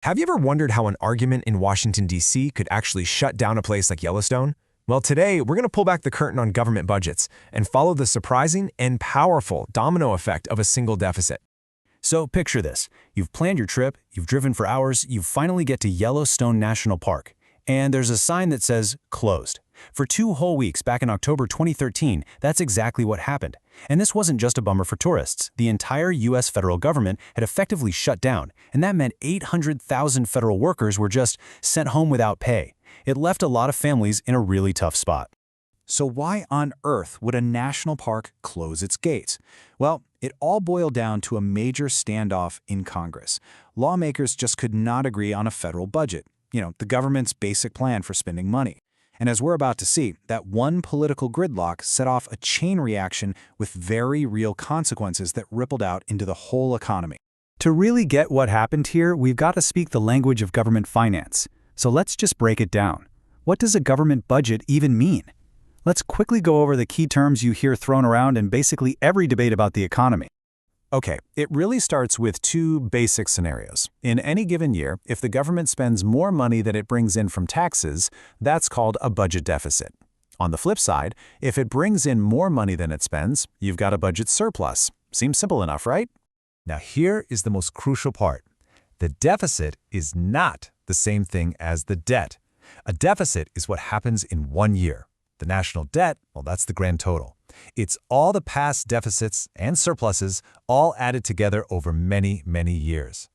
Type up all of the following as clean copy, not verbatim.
Have you ever wondered how an argument in Washington, D.C. could actually shut down a place like Yellowstone? Well, today, we're going to pull back the curtain on government budgets and follow the surprising and powerful domino effect of a single deficit. So picture this. You've planned your trip, you've driven for hours, you finally get to Yellowstone National Park, and there's a sign that says, closed. For 2 whole weeks back in October 2013, that's exactly what happened. And this wasn't just a bummer for tourists. The entire U.S. federal government had effectively shut down, and that meant 800,000 federal workers were just sent home without pay. It left a lot of families in a really tough spot. So why on earth would a national park close its gates? Well, it all boiled down to a major standoff in Congress. Lawmakers just could not agree on a federal budget, the government's basic plan for spending money. And as we're about to see, that one political gridlock set off a chain reaction with very real consequences that rippled out into the whole economy. To really get what happened here, we've got to speak the language of government finance. So let's just break it down. What does a government budget even mean? Let's quickly go over the key terms you hear thrown around in basically every debate about the economy. Okay, it really starts with 2 basic scenarios. In any given year, if the government spends more money than it brings in from taxes, that's called a budget deficit. On the flip side, if it brings in more money than it spends, you've got a budget surplus. Seems simple enough, right? Now here is the most crucial part. The deficit is not the same thing as the debt. A deficit is what happens in 1 year. The national debt, well, that's the grand total. It's all the past deficits and surpluses all added together over many, many years.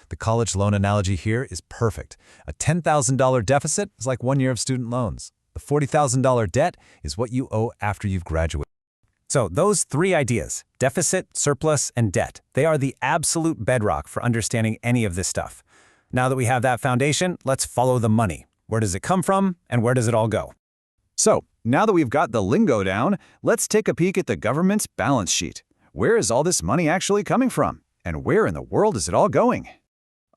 The college loan analogy here is perfect. A $10,000 deficit is like 1 year of student loans. The $40,000 debt is what you owe after you've graduated. So those 3 ideas, deficit, surplus, and debt, they are the absolute bedrock for understanding any of this stuff. Now that we have that foundation, let's follow the money. Where does it come from, and where does it all go? So, now that we've got the lingo down, let's take a peek at the government's balance sheet. Where is all this money actually coming from? And where in the world is it all going?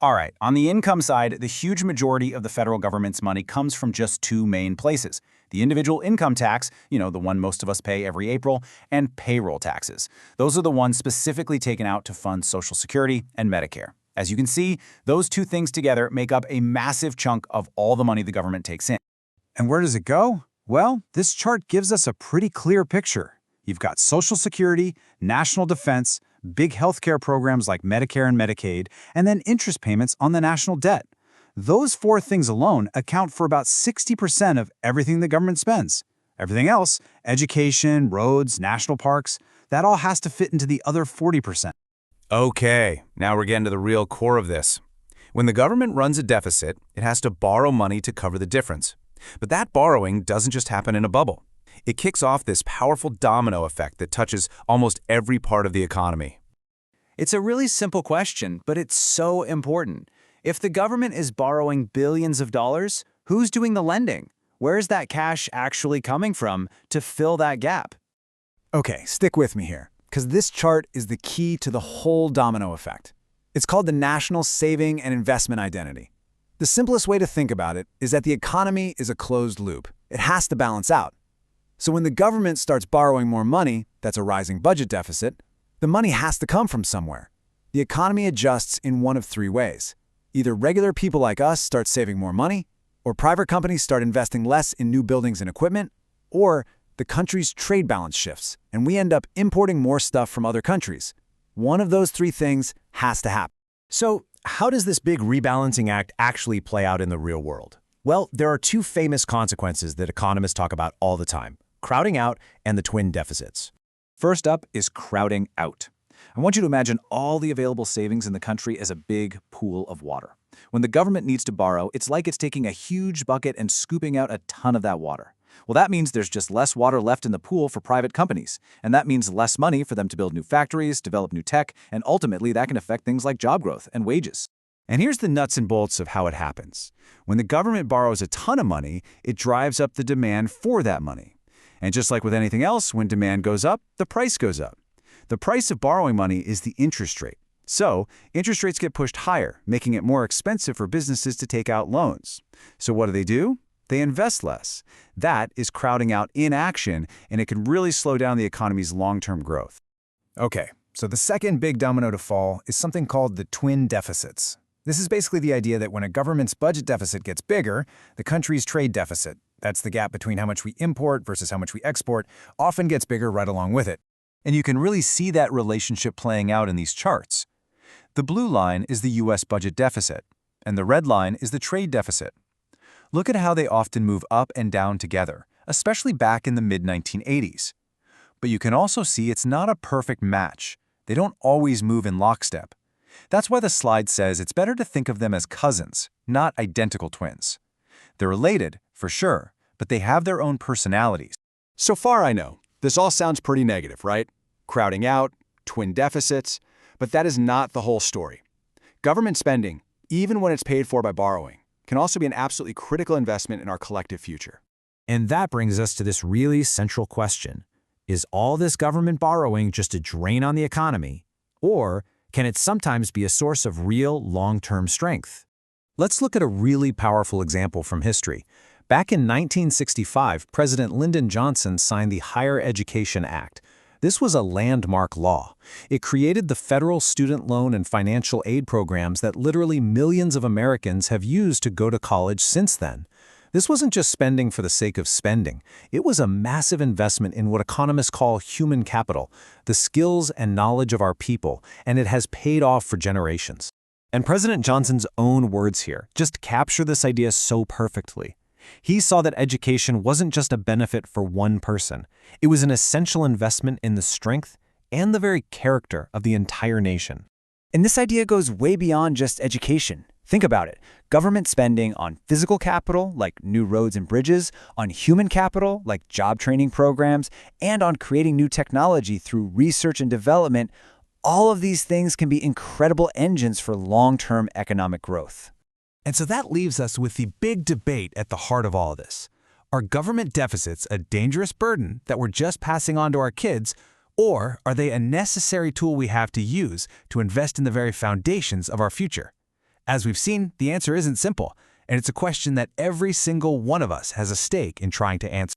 All right, on the income side, the huge majority of the federal government's money comes from just 2 main places. The individual income tax, the one most of us pay every April, and payroll taxes. Those are the ones specifically taken out to fund Social Security and Medicare. As you can see, those 2 things together make up a massive chunk of all the money the government takes in. And where does it go? Well, this chart gives us a pretty clear picture. You've got Social Security, national defense, big healthcare programs like Medicare and Medicaid, and then interest payments on the national debt. Those 4 things alone account for about 60% of everything the government spends. Everything else, education, roads, national parks, that all has to fit into the other 40%. Okay, now we're getting to the real core of this. When the government runs a deficit, it has to borrow money to cover the difference. But that borrowing doesn't just happen in a bubble. It kicks off this powerful domino effect that touches almost every part of the economy. It's a really simple question, but it's so important. If the government is borrowing billions of dollars, who's doing the lending? Where is that cash actually coming from to fill that gap? Okay, stick with me here, because this chart is the key to the whole domino effect. It's called the National Saving and Investment Identity. The simplest way to think about it is that the economy is a closed loop. It has to balance out. So when the government starts borrowing more money, that's a rising budget deficit, the money has to come from somewhere. The economy adjusts in one of 3 ways. Either regular people like us start saving more money, or private companies start investing less in new buildings and equipment, or the country's trade balance shifts, and we end up importing more stuff from other countries. One of those 3 things has to happen. So, how does this big rebalancing act actually play out in the real world? Well, there are 2 famous consequences that economists talk about all the time: crowding out and the twin deficits. First up is crowding out. I want you to imagine all the available savings in the country as a big pool of water. When the government needs to borrow, it's like it's taking a huge bucket and scooping out a ton of that water. Well, that means there's just less water left in the pool for private companies, and that means less money for them to build new factories, develop new tech, and ultimately that can affect things like job growth and wages. And here's the nuts and bolts of how it happens. When the government borrows a ton of money, it drives up the demand for that money. And just like with anything else, when demand goes up, the price goes up. The price of borrowing money is the interest rate. So, interest rates get pushed higher, making it more expensive for businesses to take out loans. So what do? They invest less. That is crowding out inaction, and it can really slow down the economy's long-term growth. Okay, so the second big domino to fall is something called the twin deficits. This is basically the idea that when a government's budget deficit gets bigger, the country's trade deficit, that's the gap between how much we import versus how much we export, often gets bigger right along with it. And you can really see that relationship playing out in these charts. The blue line is the U.S. budget deficit, and the red line is the trade deficit. Look at how they often move up and down together, especially back in the mid-1980s. But you can also see it's not a perfect match. They don't always move in lockstep. That's why the slide says it's better to think of them as cousins, not identical twins. They're related, for sure, but they have their own personalities. So far, I know, this all sounds pretty negative, right? Crowding out, twin deficits, but that is not the whole story. Government spending, even when it's paid for by borrowing, can also be an absolutely critical investment in our collective future. And that brings us to this really central question. Is all this government borrowing just a drain on the economy, or can it sometimes be a source of real long-term strength? Let's look at a really powerful example from history. Back in 1965, President Lyndon Johnson signed the Higher Education Act. This was a landmark law. It created the federal student loan and financial aid programs that literally millions of Americans have used to go to college since then. This wasn't just spending for the sake of spending. It was a massive investment in what economists call human capital, the skills and knowledge of our people, and it has paid off for generations. And President Johnson's own words here just capture this idea so perfectly. He saw that education wasn't just a benefit for one person. It was an essential investment in the strength and the very character of the entire nation. And this idea goes way beyond just education. Think about it. Government spending on physical capital, like new roads and bridges, on human capital, like job training programs, and on creating new technology through research and development, all of these things can be incredible engines for long-term economic growth. And so that leaves us with the big debate at the heart of all this. Are government deficits a dangerous burden that we're just passing on to our kids, or are they a necessary tool we have to use to invest in the very foundations of our future? As we've seen, the answer isn't simple, and it's a question that every single one of us has a stake in trying to answer.